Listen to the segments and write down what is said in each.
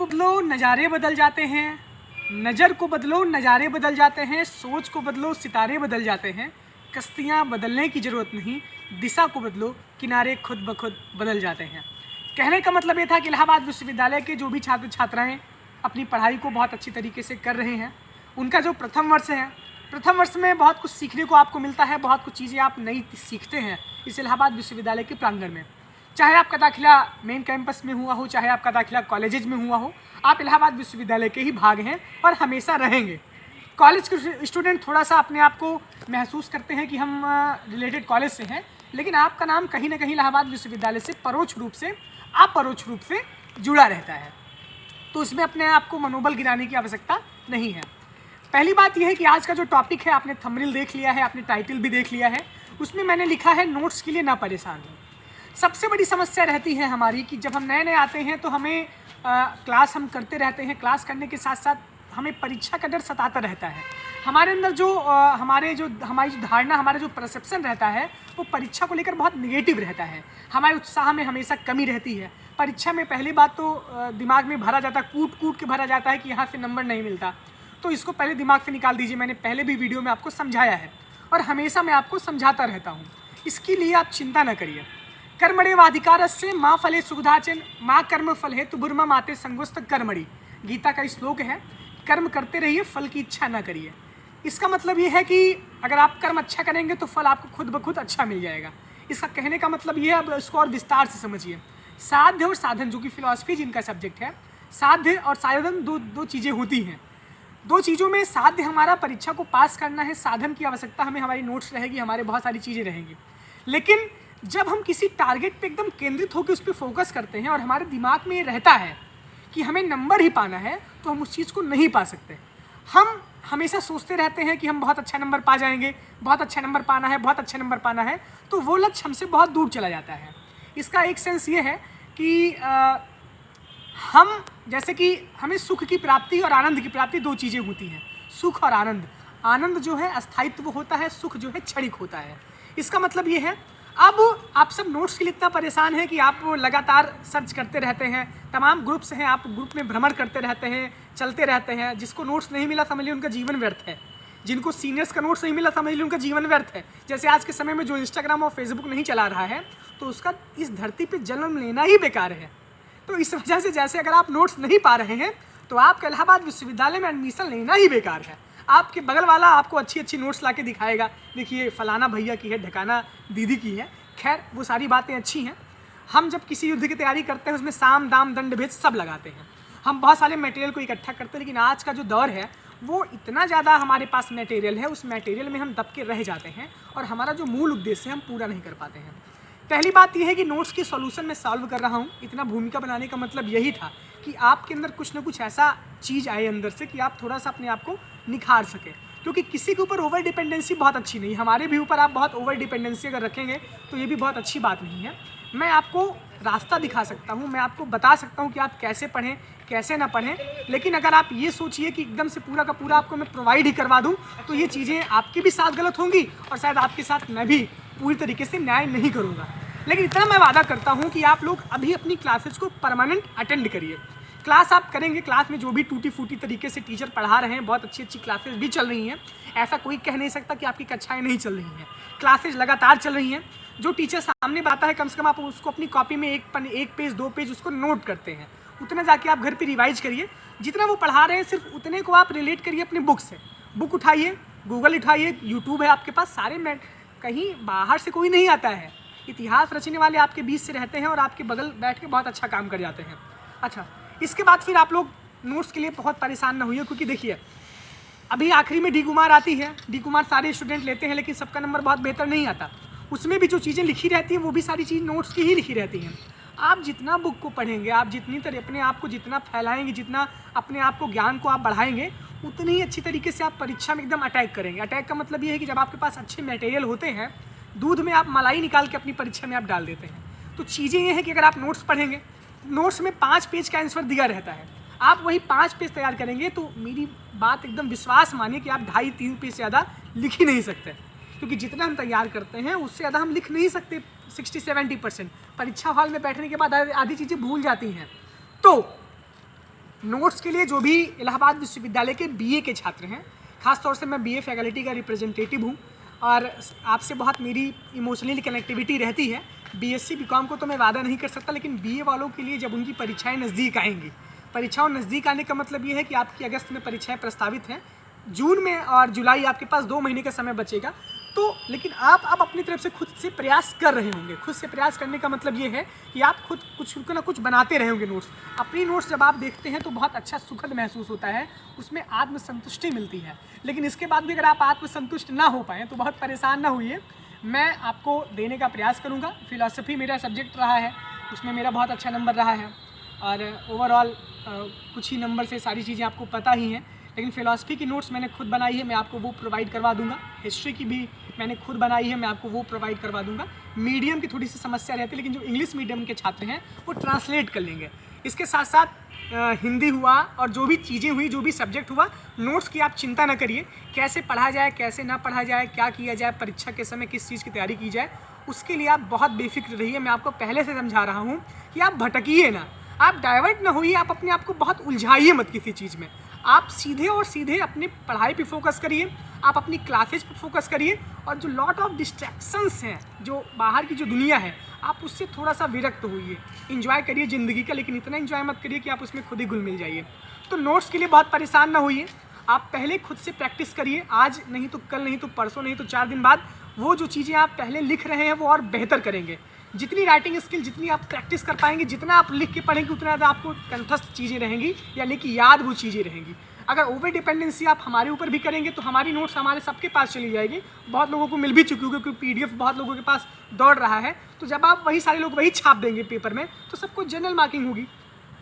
बदलो नज़ारे बदल जाते हैं, नज़र को बदलो नज़ारे बदल जाते हैं, सोच को बदलो सितारे बदल जाते हैं, कश्तियाँ बदलने की ज़रूरत नहीं, दिशा को बदलो किनारे खुद ब खुद बदल जाते हैं। कहने का मतलब ये था कि इलाहाबाद विश्वविद्यालय के जो भी छात्र छात्राएँ अपनी पढ़ाई को बहुत अच्छी तरीके से कर रहे हैं, उनका जो प्रथम वर्ष है, प्रथम वर्ष में बहुत कुछ सीखने को आपको मिलता है, बहुत कुछ चीज़ें आप नई सीखते हैं इस इलाहाबाद विश्वविद्यालय के प्रांगण में। चाहे आपका दाखिला मेन कैंपस में हुआ हो, चाहे आपका दाखिला कॉलेजेज में हुआ हो, आप इलाहाबाद विश्वविद्यालय के ही भाग हैं और हमेशा रहेंगे। कॉलेज के स्टूडेंट थोड़ा सा अपने आप को महसूस करते हैं कि हम रिलेटेड कॉलेज से हैं, लेकिन आपका नाम कहीं ना कहीं इलाहाबाद विश्वविद्यालय से परोक्ष रूप से अपरोक्ष रूप से जुड़ा रहता है, तो इसमें अपने आप को मनोबल गिराने की आवश्यकता नहीं है। पहली बात यह है कि आज का जो टॉपिक है, आपने थंबनेल देख लिया है, आपने टाइटल भी देख लिया है, उसमें मैंने लिखा है नोट्स के लिए ना परेशान हो। सबसे बड़ी समस्या रहती है हमारी कि जब हम नए नए आते हैं तो हमें क्लास हम करते रहते हैं, क्लास करने के साथ साथ हमें परीक्षा का डर सताता रहता है। हमारे अंदर जो हमारी जो धारणा, हमारा जो परसेप्शन रहता है वो परीक्षा को लेकर बहुत निगेटिव रहता है। हमारे उत्साह में हमेशा कमी रहती है। परीक्षा में पहली बात तो दिमाग में भरा जाता है, कूट कूट के भरा जाता है कि यहाँ से नंबर नहीं मिलता, तो इसको पहले दिमाग से निकाल दीजिए। मैंने पहले भी वीडियो में आपको समझाया है और हमेशा मैं आपको समझाता रहता हूँ, इसके लिए आप चिंता न करिए। कर्मण्येवाधिकारस्य मा फले सुखदाचन मा कर्म फल हेतु बुर्मा माते संगुस्त कर्मणि, गीता का श्लोक है। कर्म करते रहिए, फल की इच्छा ना करिए। इसका मतलब ये है कि अगर आप कर्म अच्छा करेंगे तो फल आपको खुद ब खुद अच्छा मिल जाएगा। इसका कहने का मतलब ये है, अब इसको और विस्तार से समझिए। साध्य और साधन, जो कि फिलॉसफी जिनका सब्जेक्ट है, साध्य और साधन दो चीज़ें होती हैं। दो चीज़ों में साध्य हमारा परीक्षा को पास करना है, साधन की आवश्यकता हमें हमारी नोट्स रहेगी, हमारे बहुत सारी चीज़ें रहेंगी। लेकिन जब हम किसी टारगेट पे एकदम केंद्रित होकर उस पर फोकस करते हैं और हमारे दिमाग में ये रहता है कि हमें नंबर ही पाना है, तो हम उस चीज़ को नहीं पा सकते। हम हमेशा सोचते रहते हैं कि हम बहुत अच्छा नंबर पा जाएंगे, बहुत अच्छा नंबर पाना है, बहुत अच्छा नंबर पाना है, तो वो लक्ष्य हमसे बहुत दूर चला जाता है। इसका एक सेंस ये है कि हम जैसे कि हमें सुख की प्राप्ति और आनंद की प्राप्ति दो चीज़ें होती हैं, सुख और आनंद। आनंद जो है अस्थायित्व होता है, सुख जो है क्षणिक होता है। इसका मतलब ये है, अब आप सब नोट्स के लिए इतना परेशान हैं कि आप लगातार सर्च करते रहते हैं, तमाम ग्रुप्स हैं, आप ग्रुप में भ्रमण करते रहते हैं, चलते रहते हैं। जिसको नोट्स नहीं मिला समझ लीजिए उनका जीवन व्यर्थ है, जिनको सीनियर्स का नोट्स नहीं मिला समझ लीजिए उनका जीवन व्यर्थ है। जैसे आज के समय में जो इंस्टाग्राम और फेसबुक नहीं चला रहा है, तो उसका इस धरती पर जन्म लेना ही बेकार है। तो इस वजह से जैसे अगर आप नोट्स नहीं पा रहे हैं तो आपका इलाहाबाद विश्वविद्यालय में एडमिशन लेना ही बेकार है। आपके बगल वाला आपको अच्छी अच्छी नोट्स ला के दिखाएगा, देखिए फलाना भैया की है, ढकाना दीदी की है। खैर वो सारी बातें अच्छी हैं। हम जब किसी युद्ध की तैयारी करते हैं उसमें साम दाम दंड भेद सब लगाते हैं, हम बहुत सारे मटेरियल को इकट्ठा करते हैं। लेकिन आज का जो दौर है वो इतना ज़्यादा हमारे पास मटेरियल है, उस मटेरियल में हम दब के रह जाते हैं और हमारा जो मूल उद्देश्य है हम पूरा नहीं कर पाते हैं। पहली बात यह है कि नोट्स की सॉल्यूशन मैं सॉल्व कर रहा हूँ। इतना भूमिका बनाने का मतलब यही था कि आपके अंदर कुछ ना कुछ ऐसा चीज़ आए अंदर से कि आप थोड़ा सा अपने आप को निखार सकें, क्योंकि किसी के ऊपर ओवर डिपेंडेंसी बहुत अच्छी नहीं है। हमारे भी ऊपर आप बहुत ओवर डिपेंडेंसी अगर रखेंगे तो ये भी बहुत अच्छी बात नहीं है। मैं आपको रास्ता दिखा सकता हूँ, मैं आपको बता सकता हूँ कि आप कैसे पढ़ें कैसे ना पढ़ें, लेकिन अगर आप ये सोचिए कि एकदम से पूरा का पूरा आपको मैं प्रोवाइड ही करवा दूँ तो ये चीज़ें आपके भी साथ गलत होंगी और शायद आपके साथ मैं भी पूरी तरीके से न्याय नहीं करूँगा। लेकिन इतना मैं वादा करता हूँ कि आप लोग अभी अपनी क्लासेज को परमानेंट अटेंड करिए। क्लास आप करेंगे, क्लास में जो भी टूटी फूटी तरीके से टीचर पढ़ा रहे हैं, बहुत अच्छी अच्छी क्लासेस भी चल रही हैं, ऐसा कोई कह नहीं सकता कि आपकी कक्षाएं नहीं चल रही हैं। क्लासेज लगातार चल रही हैं। जो टीचर सामने बताता है कम से कम आप उसको अपनी कॉपी में एक पेज 2 पेज उसको नोट करते हैं, उतना जाके आप घर पर रिवाइज करिए। जितना वो पढ़ा रहे हैं सिर्फ उतने को आप रिलेट करिए अपने बुक से। बुक उठाइए, गूगल उठाइए, यूट्यूब है आपके पास, सारे में कहीं बाहर से कोई नहीं आता है। इतिहास रचने वाले आपके बीच से रहते हैं और आपके बगल बैठ के बहुत अच्छा काम कर जाते हैं। अच्छा, इसके बाद फिर आप लोग नोट्स के लिए बहुत परेशान ना होइए, क्योंकि देखिए अभी आखिरी में डी कुमार आती है। डी कुमार सारे स्टूडेंट लेते हैं, लेकिन सबका नंबर बहुत बेहतर नहीं आता। उसमें भी जो चीज़ें लिखी रहती हैं वो भी सारी चीज़ नोट्स की ही लिखी रहती हैं। आप जितना बुक को पढ़ेंगे, आप जितनी तरह अपने आप को जितना फैलाएंगे, जितना अपने आप को ज्ञान को आप बढ़ाएंगे, उतनी ही अच्छी तरीके से आप परीक्षा में एकदम अटैक करेंगे। अटैक का मतलब ये है कि जब आपके पास अच्छे मटेरियल होते हैं, दूध में आप मलाई निकाल के अपनी परीक्षा में आप डाल देते हैं। तो चीज़ें ये हैं कि अगर आप नोट्स पढ़ेंगे, नोट्स में 5 पेज का आंसर दिया रहता है, आप वही 5 पेज तैयार करेंगे, तो मेरी बात एकदम विश्वास मानिए कि आप 2.5-3 पेज से ज़्यादा लिख ही नहीं सकते, क्योंकि जितना हम तैयार करते हैं उससे ज़्यादा हम लिख नहीं सकते। 60-70% परीक्षा हॉल में बैठने के बाद आधी चीज़ें भूल जाती हैं। तो नोट्स के लिए जो भी इलाहाबाद विश्वविद्यालय के बीए के छात्र हैं, ख़ास तौर से मैं बीए फैकल्टी का रिप्रेजेंटेटिव हूँ और आपसे बहुत मेरी इमोशनली कनेक्टिविटी रहती है। बीएससी बीकॉम को तो मैं वादा नहीं कर सकता, लेकिन बीए वालों के लिए जब उनकी परीक्षाएं नज़दीक आएंगी, परीक्षाओं नज़दीक आने का मतलब ये है कि आपकी अगस्त में परीक्षाएं प्रस्तावित हैं, जून में और जुलाई आपके पास 2 महीने का समय बचेगा। तो लेकिन आप अब अपनी तरफ से खुद से प्रयास कर रहे होंगे। खुद से प्रयास करने का मतलब ये है कि आप खुद कुछ ना कुछ बनाते रहे होंगे नोट्स। अपनी नोट्स जब आप देखते हैं तो बहुत अच्छा सुखद महसूस होता है, उसमें आत्मसंतुष्टि मिलती है। लेकिन इसके बाद भी अगर आप आत्मसंतुष्ट ना हो पाएँ तो बहुत परेशान ना होइए, मैं आपको देने का प्रयास करूँगा। फ़िलॉसफ़ी मेरा सब्जेक्ट रहा है, उसमें मेरा बहुत अच्छा नंबर रहा है और ओवरऑल कुछ ही नंबर से सारी चीज़ें आपको पता ही हैं। लेकिन फ़िलॉसफ़ी की नोट्स मैंने खुद बनाई है, मैं आपको वो प्रोवाइड करवा दूंगा। हिस्ट्री की भी मैंने खुद बनाई है, मैं आपको वो प्रोवाइड करवा दूंगा। मीडियम की थोड़ी सी समस्या रहती है, लेकिन जो इंग्लिश मीडियम के छात्र हैं वो ट्रांसलेट कर लेंगे। इसके साथ साथ हिंदी हुआ और जो भी चीज़ें हुई, जो भी सब्जेक्ट हुआ, नोट्स की आप चिंता ना करिए। कैसे पढ़ा जाए, कैसे ना पढ़ा जाए, क्या किया जाए, परीक्षा के समय किस चीज़ की तैयारी की जाए, उसके लिए आप बहुत बेफिक्र रहिए। मैं आपको पहले से समझा रहा हूँ कि आप भटकिए ना, आप डाइवर्ट ना होइए, आप अपने आप को बहुत उलझाइए मत किसी चीज़ में। आप सीधे और सीधे अपनी पढ़ाई पे फोकस करिए, आप अपनी क्लासेज पे फोकस करिए और जो लॉट ऑफ डिस्ट्रैक्शंस हैं, जो बाहर की जो दुनिया है, आप उससे थोड़ा सा विरक्त होइए। एंजॉय करिए ज़िंदगी का, लेकिन इतना एंजॉय मत करिए कि आप उसमें खुद ही घुल मिल जाइए। तो नोट्स के लिए बहुत परेशान ना होइए, आप पहले खुद से प्रैक्टिस करिए। आज नहीं तो कल, नहीं तो परसों, नहीं तो 4 दिन बाद वो जो चीज़ें आप पहले लिख रहे हैं वो और बेहतर करेंगे। जितनी राइटिंग स्किल, जितनी आप प्रैक्टिस कर पाएंगे, जितना आप लिख के पढ़ेंगे, उतना ज़्यादा आपको कंठस्थ चीज़ें रहेंगी, यानी कि याद वो चीज़ें रहेंगी। अगर ओवर डिपेंडेंसी आप हमारे ऊपर भी करेंगे तो हमारी नोट्स हमारे सबके पास चली जाएगी। बहुत लोगों को मिल भी चुकी होगी, क्योंकि पीडीएफ बहुत लोगों के पास दौड़ रहा है। तो जब आप वही सारे लोग वही छाप देंगे पेपर में, तो सबको जनरल मार्किंग होगी।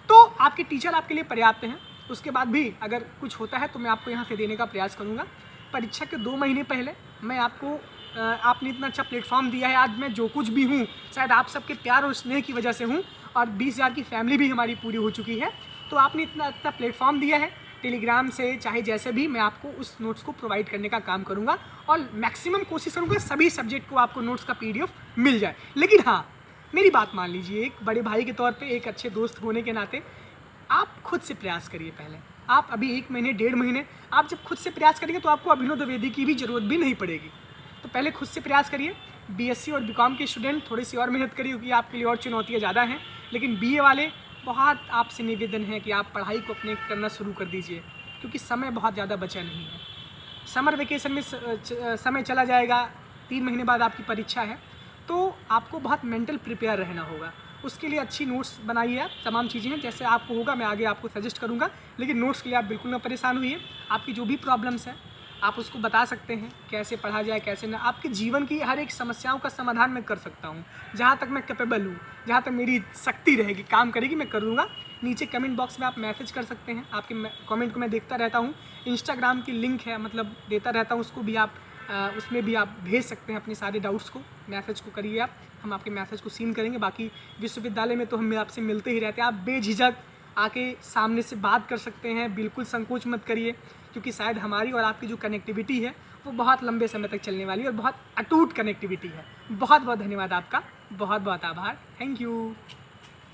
तो आपके टीचर आपके लिए पर्याप्त हैं। उसके बाद भी अगर कुछ होता है तो मैं आपको यहाँ से देने का प्रयास करूँगा। परीक्षा के 2 महीने पहले मैं आपको, आपने इतना अच्छा प्लेटफॉर्म दिया है, आज मैं जो कुछ भी हूँ शायद आप सबके प्यार और स्नेह की वजह से हूँ, और 20,000 की फैमिली भी हमारी पूरी हो चुकी है। तो आपने इतना अच्छा प्लेटफॉर्म दिया है, टेलीग्राम से चाहे जैसे भी, मैं आपको उस नोट्स को प्रोवाइड करने का काम करूँगा और मैक्सिमम कोशिश करूँगा सभी सब्जेक्ट को आपको नोट्स का पीडीएफ मिल जाए। लेकिन हाँ, मेरी बात मान लीजिए, एक बड़े भाई के तौर पे, एक अच्छे दोस्त होने के नाते आप खुद से प्रयास करिए। पहले आप अभी 1 महीने 1.5 महीने आप जब खुद से प्रयास करेंगे तो आपको अभिनव द्विवेदी की भी ज़रूरत भी नहीं पड़ेगी। तो पहले खुद से प्रयास करिए। बीएससी और बीकॉम के स्टूडेंट थोड़ी सी और मेहनत करिए, क्योंकि आपके लिए और चुनौतियाँ ज़्यादा हैं। लेकिन बीए वाले, बहुत आपसे निवेदन है कि आप पढ़ाई को अपने करना शुरू कर दीजिए, क्योंकि समय बहुत ज़्यादा बचा नहीं है। समर वेकेशन में समय चला जाएगा, 3 महीने बाद आपकी परीक्षा है, तो आपको बहुत मेंटल प्रिपेयर रहना होगा। उसके लिए अच्छी नोट्स बनाइए आप, तमाम चीज़ें हैं, जैसे आपको होगा मैं आगे आपको सजेस्ट करूँगा। लेकिन नोट्स के लिए आप बिल्कुल ना परेशान हुइए। आपकी जो भी प्रॉब्लम्स हैं आप उसको बता सकते हैं, कैसे पढ़ा जाए, कैसे ना। आपके जीवन की हर एक समस्याओं का समाधान मैं कर सकता हूँ, जहाँ तक मैं कैपेबल हूँ, जहाँ तक मेरी शक्ति रहेगी, काम करेगी, मैं कर दूँगा। नीचे कमेंट बॉक्स में आप मैसेज कर सकते हैं, आपके कमेंट को मैं देखता रहता हूँ। इंस्टाग्राम की लिंक है, मतलब देता रहता हूँ, उसको भी आप उसमें भी आप भेज सकते हैं अपने सारे डाउट्स को। मैसेज को करिए आप, हम आपके मैसेज को सीन करेंगे। बाकी विश्वविद्यालय में तो हम आपसे मिलते ही रहते हैं, आप बेझिझक आके सामने से बात कर सकते हैं, बिल्कुल संकोच मत करिए, क्योंकि शायद हमारी और आपकी जो कनेक्टिविटी है वो बहुत लंबे समय तक चलने वाली है और बहुत अटूट कनेक्टिविटी है। बहुत बहुत धन्यवाद आपका, बहुत बहुत आभार, थैंक यू।